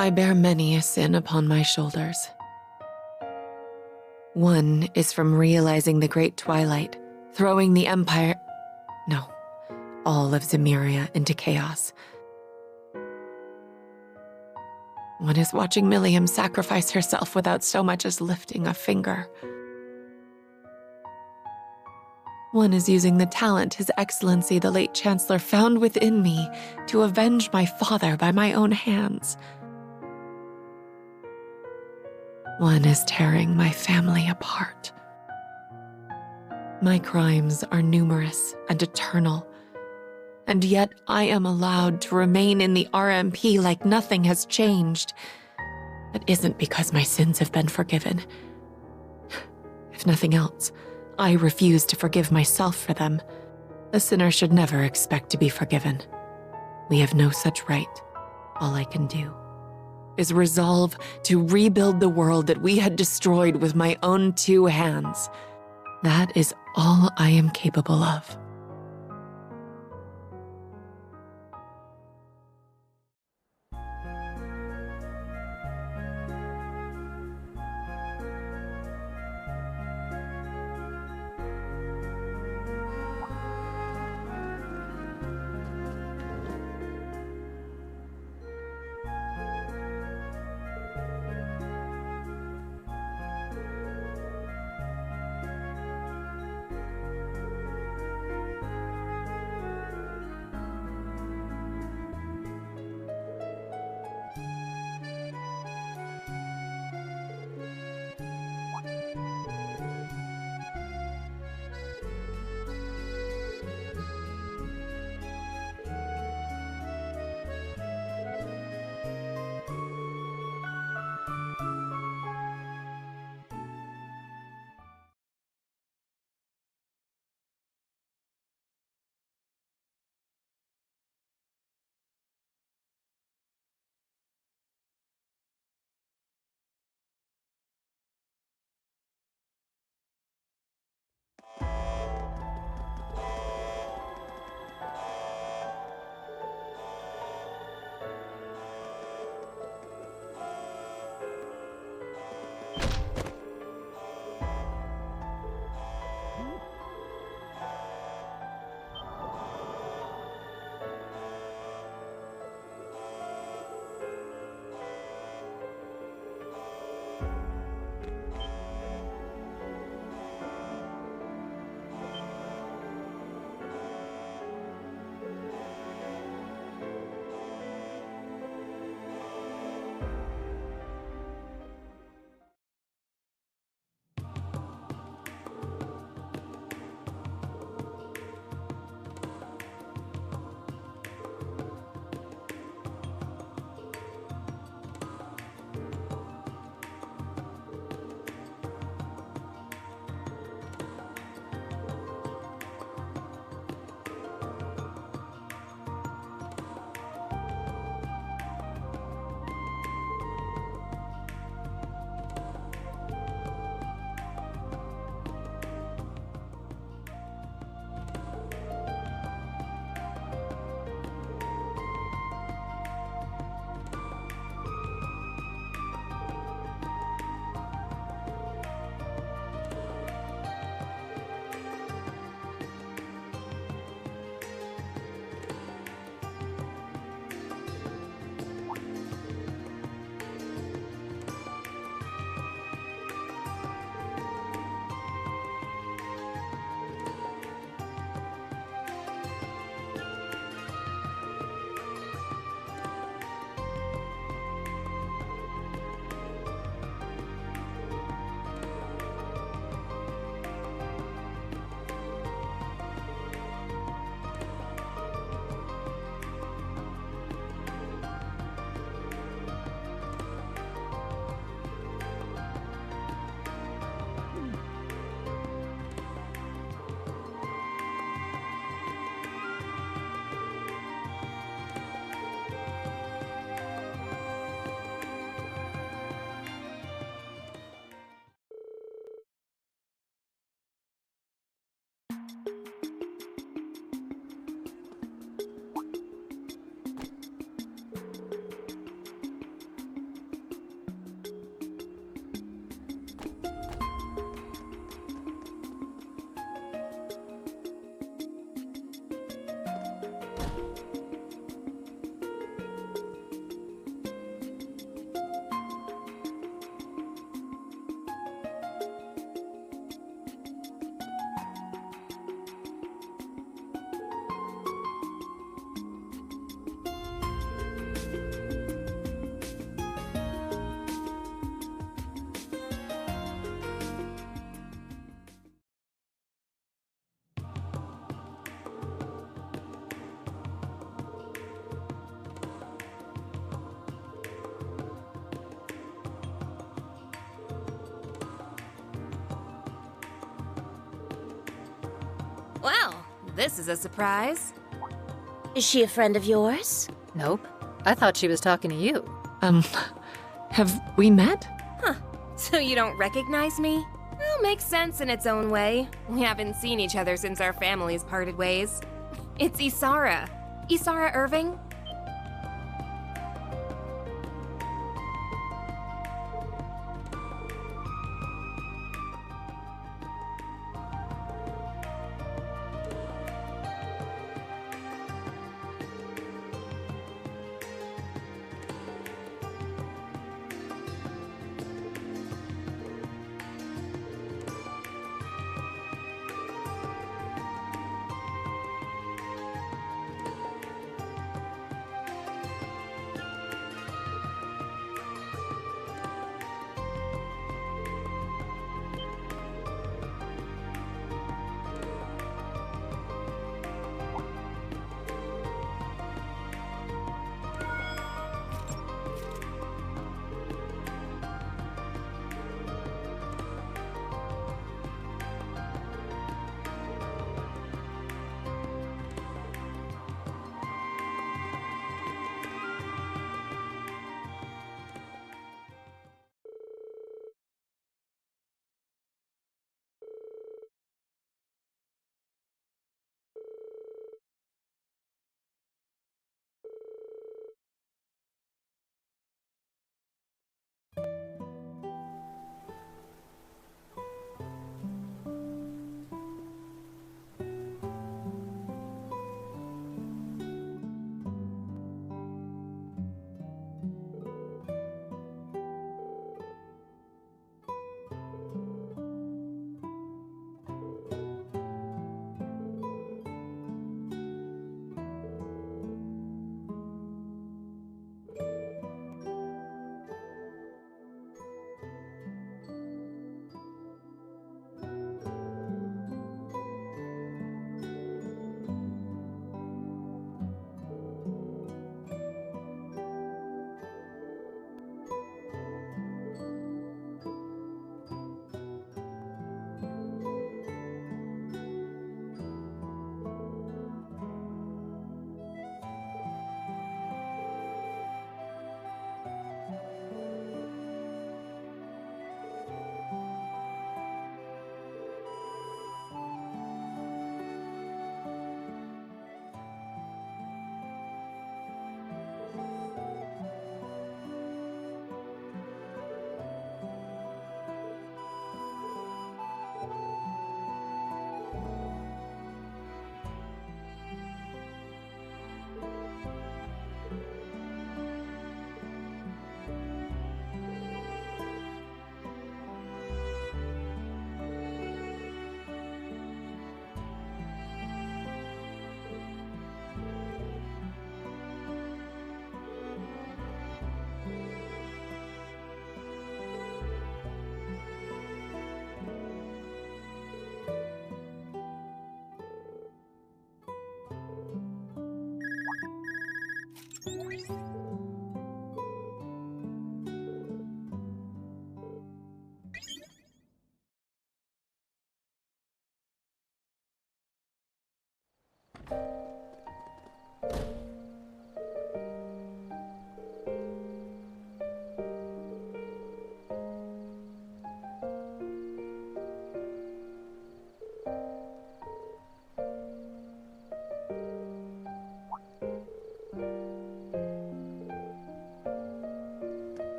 I bear many a sin upon my shoulders. One is from realizing the great twilight, throwing the Empire— no, all of Zemuria into chaos. One is watching Milliam sacrifice herself without so much as lifting a finger. One is using the talent His Excellency the late Chancellor found within me to avenge my father by my own hands. One is tearing my family apart. My crimes are numerous and eternal, and yet I am allowed to remain in the RMP like nothing has changed. That isn't because my sins have been forgiven. If nothing else, I refuse to forgive myself for them. A sinner should never expect to be forgiven. We have no such right. All I can do is resolve to rebuild the world that we had destroyed with my own 2 hands. That is all I am capable of. this is a surprise. Is she a friend of yours? Nope. I thought she was talking to you. Have we met? Huh. So you don't recognize me? Well, makes sense in its own way. We haven't seen each other since our families parted ways. It's Isara. Isara Irving?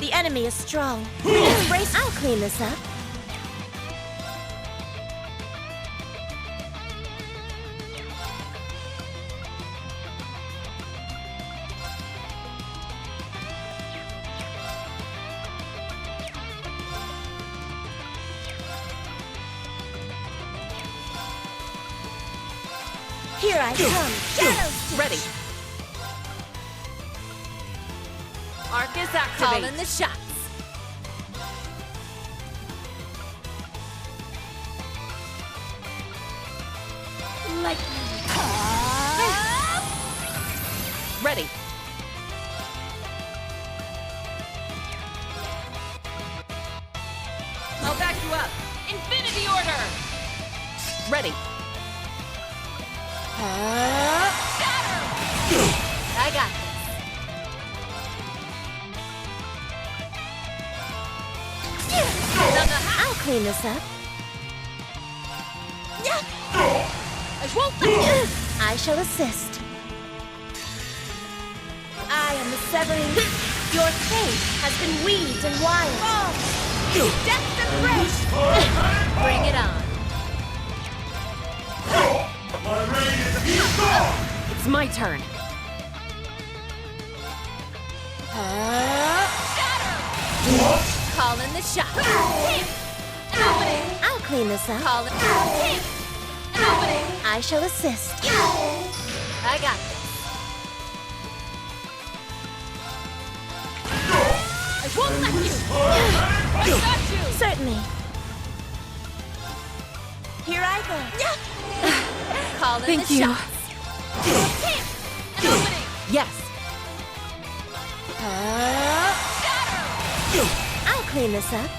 The enemy is strong. Let's brace. I'll clean this up. Here I come. Shadow Stitch. Ready. Arcus activate. Call in the shots. Ready. I'll back you up. Infinity Order. Ready. I got this. I'll clean this up. I won't let you. I shall assist. I am the Severing. Your fate has been weaved and wired. Death and grace. Bring it on. It's my turn. Call in the shot. I'll clean this up. Call in. I shall assist. I got this. I won't let you. I got you. Certainly. Here I go. Call in Thank the you. shots. Yes. I'll clean this up.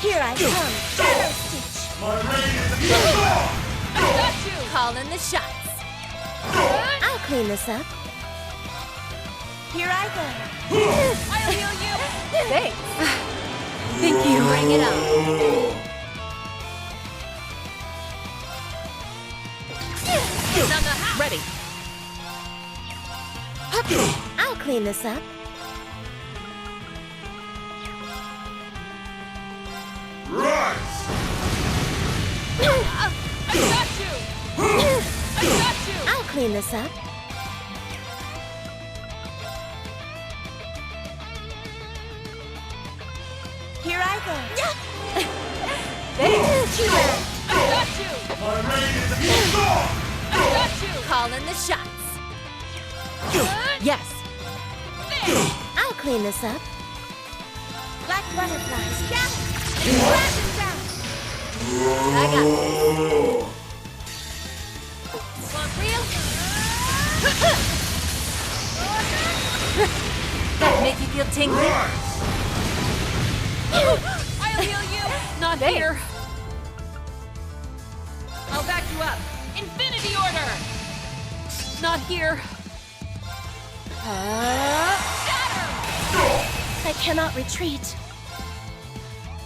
Here I come. Shadow Stitch. Call in the shots. I'll clean this up. Here I go. I'll heal you. Thanks. Thank you. Bring it on. Ready. I'll clean this up. I'll clean this up. Here I go. Call in the shots. Yes. I'll clean this up. Black butterflies, gather! Blast down! I got this. Want real? That make you feel tingly? I'll heal you. Not here. I'll back you up. Infinity Order. Not here. I cannot retreat.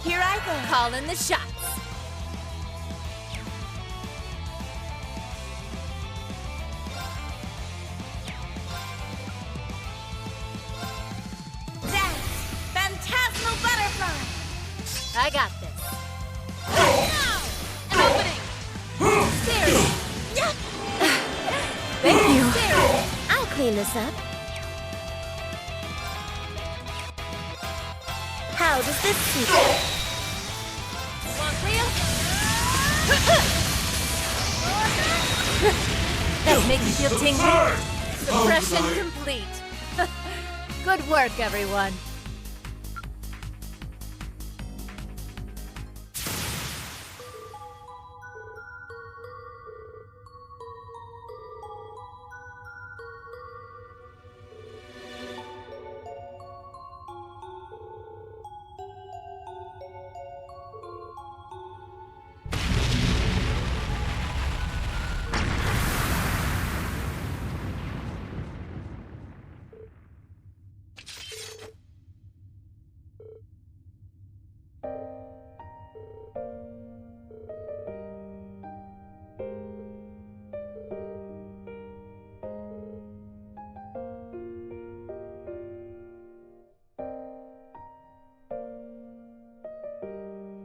Here I go. Call in the shots. Dance! Phantasmal butterfly! I got this. An opening. Thank you. I'll clean this up. How does this suit you? Want real? That make you feel tingly? Suppression complete. Good work, everyone.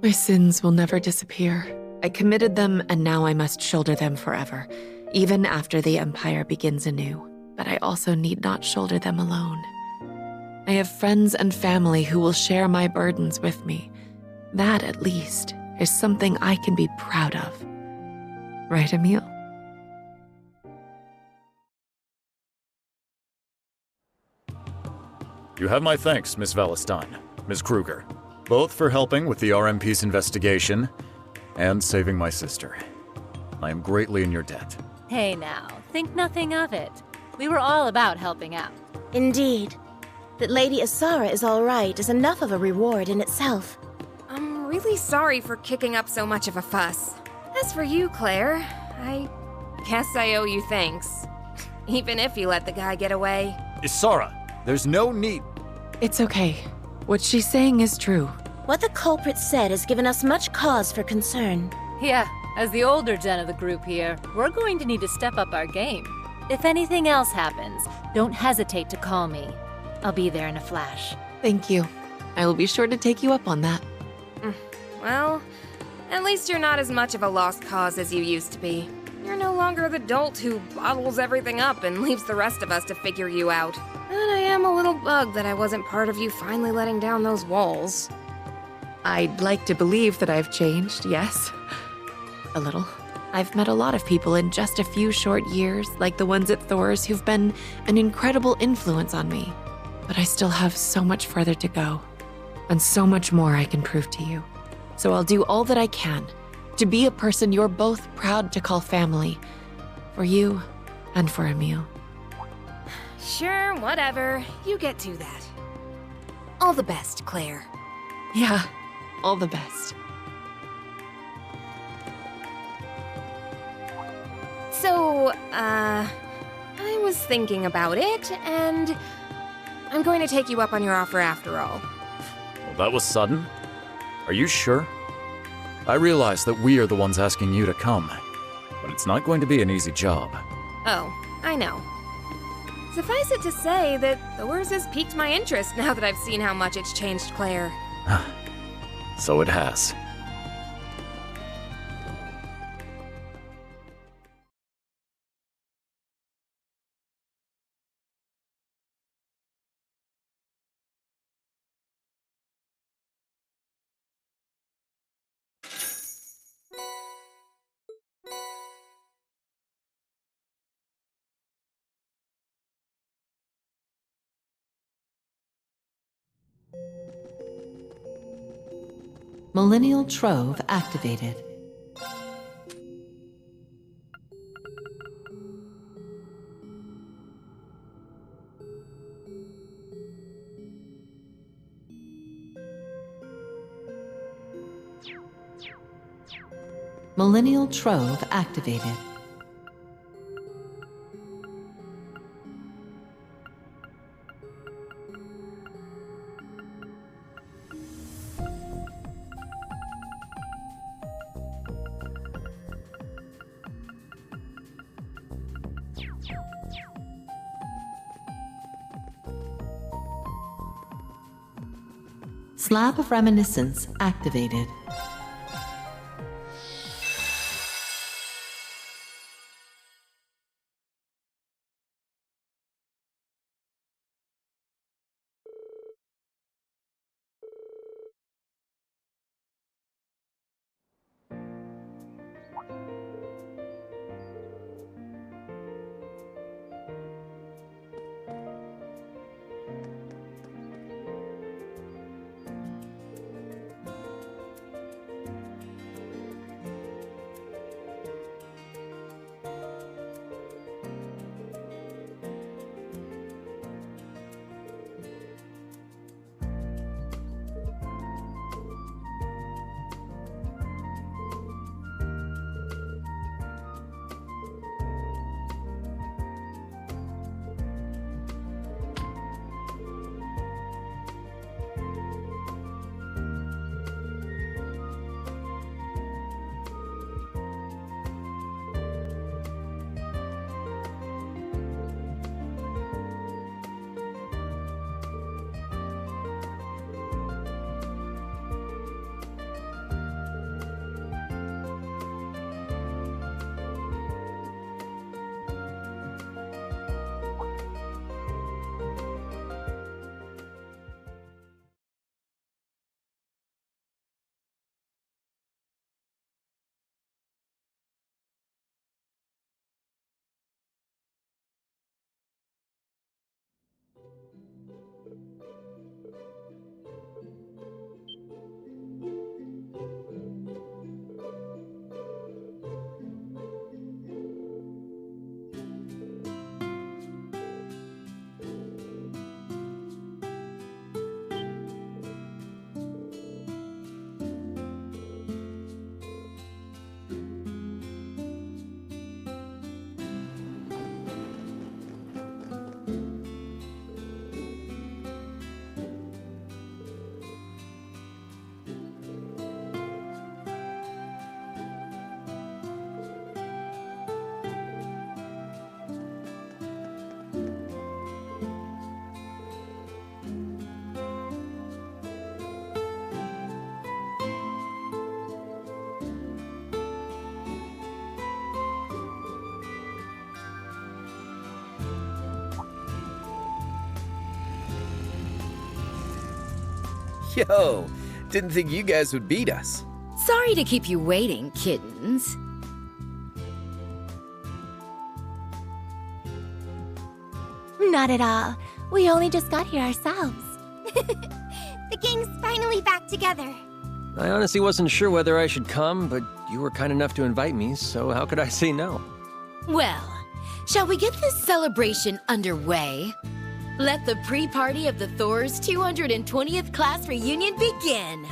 My sins will never disappear. I committed them, and now I must shoulder them forever, even after the Empire begins anew. But I also need not shoulder them alone. I have friends and family who will share my burdens with me. That, at least, is something I can be proud of. Right, Emil? You have my thanks, Miss Valestein, Miss Kruger, both for helping with the RMP's investigation and saving my sister. I am greatly in your debt. Hey now, think nothing of it. We were all about helping out. Indeed. That Lady Isara is all right is enough of a reward in itself. I'm really sorry for kicking up so much of a fuss. As for you, Claire, I guess I owe you thanks. Even if you let the guy get away. Isara, there's no need. It's okay. What she's saying is true. What the culprit said has given us much cause for concern. Yeah, as the older gen of the group here, we're going to need to step up our game. If anything else happens, don't hesitate to call me. I'll be there in a flash. Thank you. I will be sure to take you up on that. Well, at least you're not as much of a lost cause as you used to be. You're no longer the dolt who bottles everything up and leaves the rest of us to figure you out. But I am a little bugged that I wasn't part of you finally letting down those walls. I'd like to believe that I've changed, yes. A little. I've met a lot of people in just a few short years, like the ones at Thor's, who've been an incredible influence on me. But I still have so much further to go, and so much more I can prove to you. So I'll do all that I can to be a person you're both proud to call family, for you and for Emil. Sure, whatever. You get to that. All the best, Claire. Yeah, all the best. So, I was thinking about it, and I'm going to take you up on your offer after all. Well, that was sudden. Are you sure? I realize that we are the ones asking you to come, but it's not going to be an easy job. Oh, I know. Suffice it to say that Thor's has piqued my interest now that I've seen how much it's changed Claire. So it has. Millennial Trove activated. Millennial Trove activated. Slab of Reminiscence activated. Yo, didn't think you guys would beat us. Sorry to keep you waiting, kittens. Not at all. We only just got here ourselves. The gang's finally back together. I honestly wasn't sure whether I should come, but you were kind enough to invite me, so how could I say no? Well, shall we get this celebration underway? Let the pre-party of the Thor's 220th class reunion begin!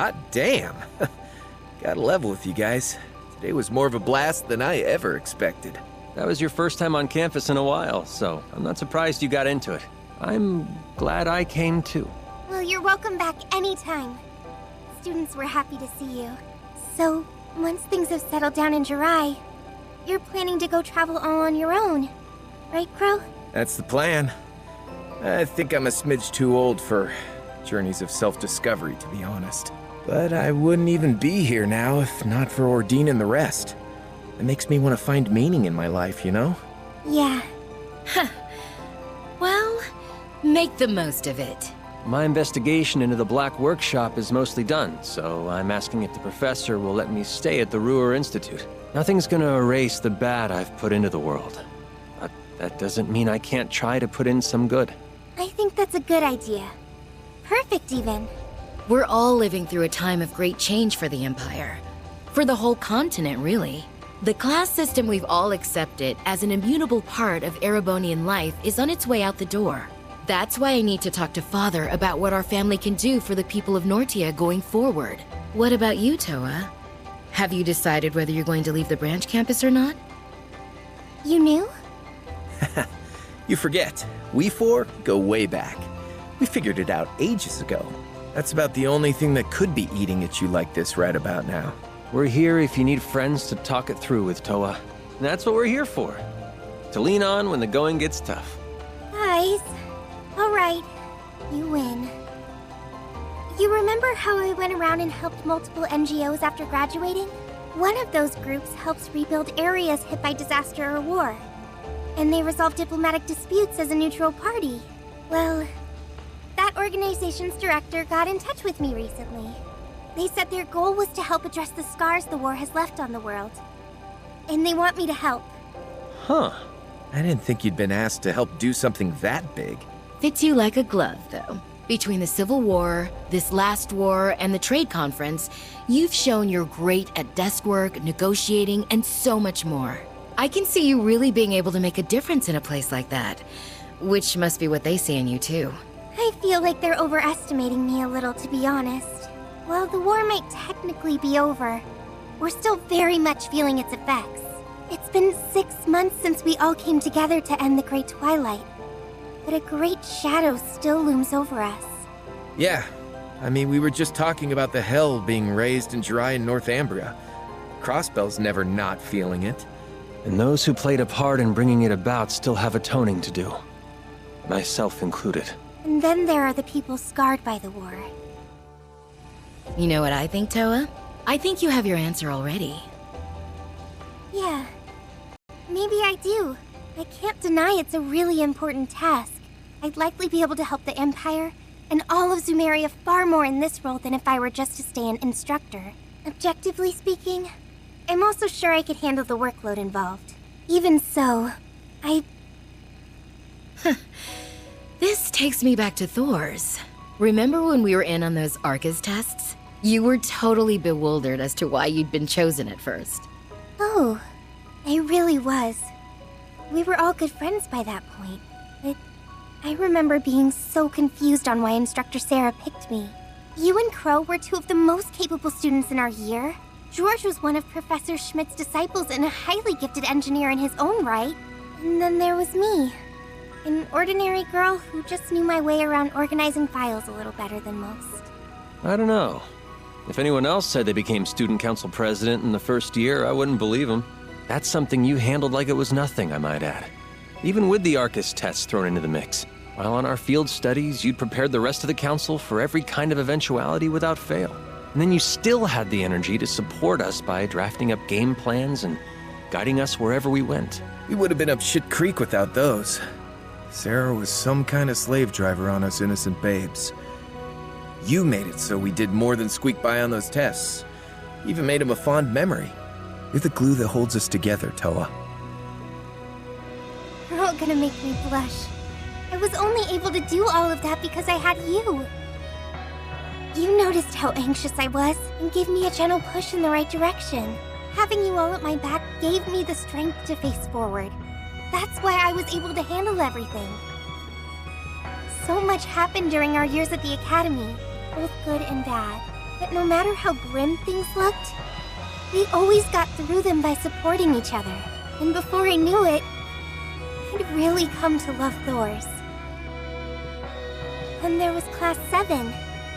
Hot damn. Gotta level with you guys. Today was more of a blast than I ever expected. That was your first time on campus in a while, so I'm not surprised you got into it. I'm glad I came too. Well, you're welcome back anytime. Students were happy to see you. So, once things have settled down in Jirai, you're planning to go travel all on your own, right, Crow? That's the plan. I think I'm a smidge too old for journeys of self-discovery, to be honest. But I wouldn't even be here now if not for Ordine and the rest. It makes me want to find meaning in my life, you know? Yeah. Well, make the most of it. My investigation into the Black Workshop is mostly done, so I'm asking if the professor will let me stay at the Ruhr Institute. Nothing's gonna erase the bad I've put into the world. But that doesn't mean I can't try to put in some good. I think that's a good idea. Perfect, even. We're all living through a time of great change for the Empire. For the whole continent, really. The class system we've all accepted as an immutable part of Erebonian life is on its way out the door. That's why I need to talk to Father about what our family can do for the people of Nortia going forward. What about you, Toa? Have you decided whether you're going to leave the branch campus or not? You knew? You forget, we four go way back. We figured it out ages ago. That's about the only thing that could be eating at you like this right about now. We're here if you need friends to talk it through with, Toa. And that's what we're here for. To lean on when the going gets tough. Guys. Alright. You win. You remember how I went around and helped multiple NGOs after graduating? One of those groups helps rebuild areas hit by disaster or war. And they resolve diplomatic disputes as a neutral party. Well, that organization's director got in touch with me recently. They said their goal was to help address the scars the war has left on the world. And they want me to help. Huh. I didn't think you'd been asked to help do something that big. Fits you like a glove, though. Between the Civil War, this last war, and the trade conference, you've shown you're great at desk work, negotiating, and so much more. I can see you really being able to make a difference in a place like that. Which must be what they see in you, too. I feel like they're overestimating me a little, to be honest. While the war might technically be over, we're still very much feeling its effects. It's been 6 months since we all came together to end the Great Twilight. But a great shadow still looms over us. Yeah, I mean, we were just talking about the hell being raised in Jirai and Northumbria. Crossbell's never not feeling it. And those who played a part in bringing it about still have atoning to do. Myself included. And then there are the people scarred by the war. You know what I think, Toa? I think you have your answer already. Yeah, maybe I do. I can't deny it's a really important task. I'd likely be able to help the Empire and all of Zumeria far more in this role than if I were just to stay an instructor. Objectively speaking, I'm also sure I could handle the workload involved. Even so, This takes me back to Thor's. Remember when we were in on those Arcus tests? You were totally bewildered as to why you'd been chosen at first. Oh, I really was. We were all good friends by that point, but I remember being so confused on why Instructor Sarah picked me. You and Crow were two of the most capable students in our year. George was one of Professor Schmidt's disciples and a highly gifted engineer in his own right. And then there was me, an ordinary girl who just knew my way around organizing files a little better than most. I don't know. If anyone else said they became student council president in the first year, I wouldn't believe them. That's something you handled like it was nothing, I might add. Even with the Arcus tests thrown into the mix. While on our field studies, you'd prepared the rest of the council for every kind of eventuality without fail. And then you still had the energy to support us by drafting up game plans and guiding us wherever we went. We would have been up shit creek without those. Sarah was some kind of slave driver on us innocent babes. You made it so we did more than squeak by on those tests. Even made him a fond memory. You're the glue that holds us together, Toa. You're all gonna make me blush. I was only able to do all of that because I had you. You noticed how anxious I was and gave me a gentle push in the right direction. Having you all at my back gave me the strength to face forward. That's why I was able to handle everything. So much happened during our years at the Academy, both good and bad. But no matter how grim things looked, we always got through them by supporting each other. And before I knew it, I'd really come to love Thor's. Then there was Class 7.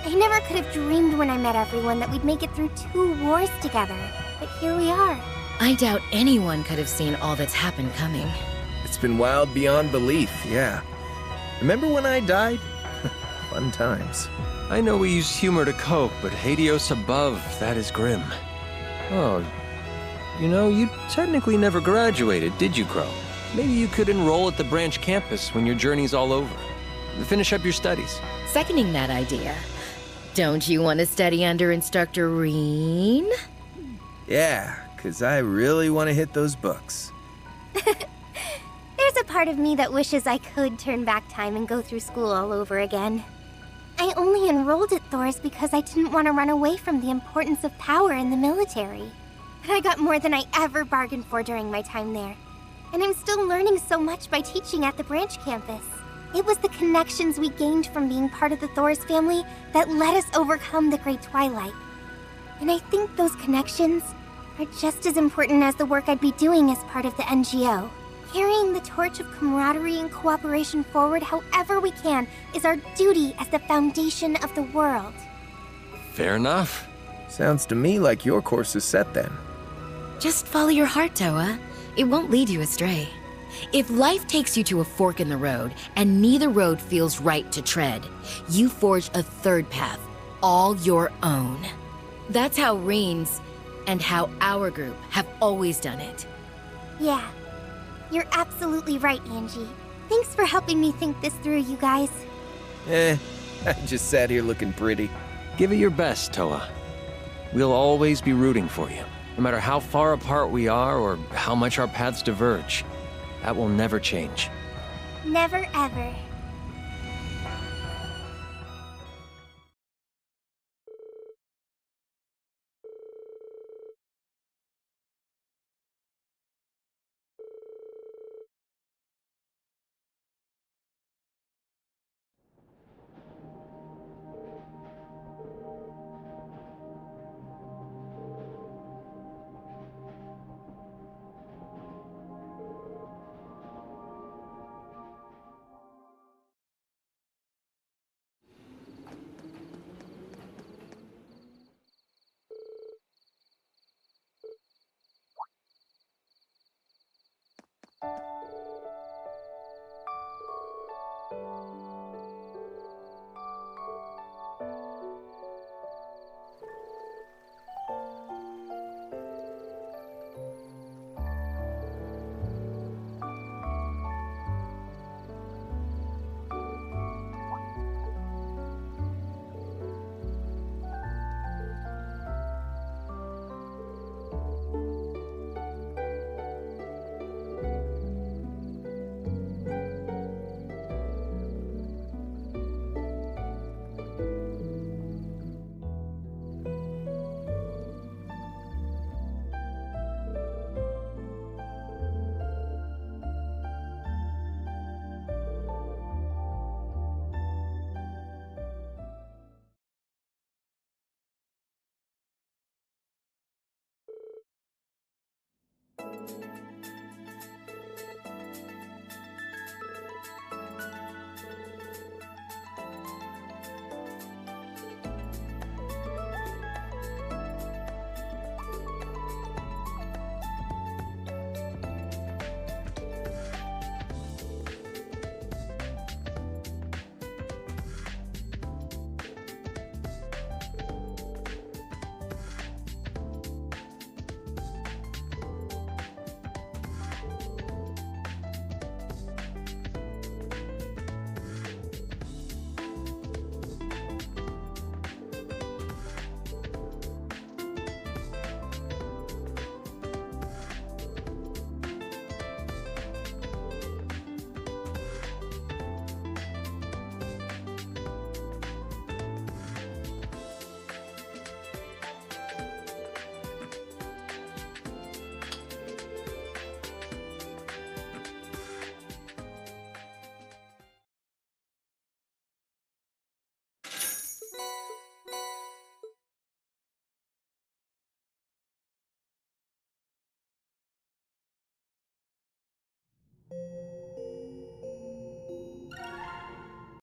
I never could have dreamed when I met everyone that we'd make it through 2 wars together. But here we are. I doubt anyone could have seen all that's happened coming. It's been wild beyond belief, yeah. Remember when I died? Fun times. I know we use humor to cope, but Hades above, that is grim. Oh, You know, you technically never graduated, did you, Crow? Maybe you could enroll at the branch campus when your journey's all over. Finish up your studies. Seconding that idea. Don't you want to study under Instructor Reen? Yeah, 'cause I really want to hit those books. There's a part of me that wishes I could turn back time and go through school all over again. I only enrolled at Thor's because I didn't want to run away from the importance of power in the military. But I got more than I ever bargained for during my time there. And I'm still learning so much by teaching at the branch campus. It was the connections we gained from being part of the Thor's family that let us overcome the Great Twilight. And I think those connections are just as important as the work I'd be doing as part of the NGO. Carrying the torch of camaraderie and cooperation forward however we can is our duty as the foundation of the world. Fair enough. Sounds to me like your course is set then. Just follow your heart, Toa. It won't lead you astray. If life takes you to a fork in the road, and neither road feels right to tread, you forge a third path, all your own. That's how Reen's and how our group have always done it. Yeah, you're absolutely right, Angie. Thanks for helping me think this through, you guys. I just sat here looking pretty. Give it your best, Toa. We'll always be rooting for you, no matter how far apart we are or how much our paths diverge. That will never change. Never ever.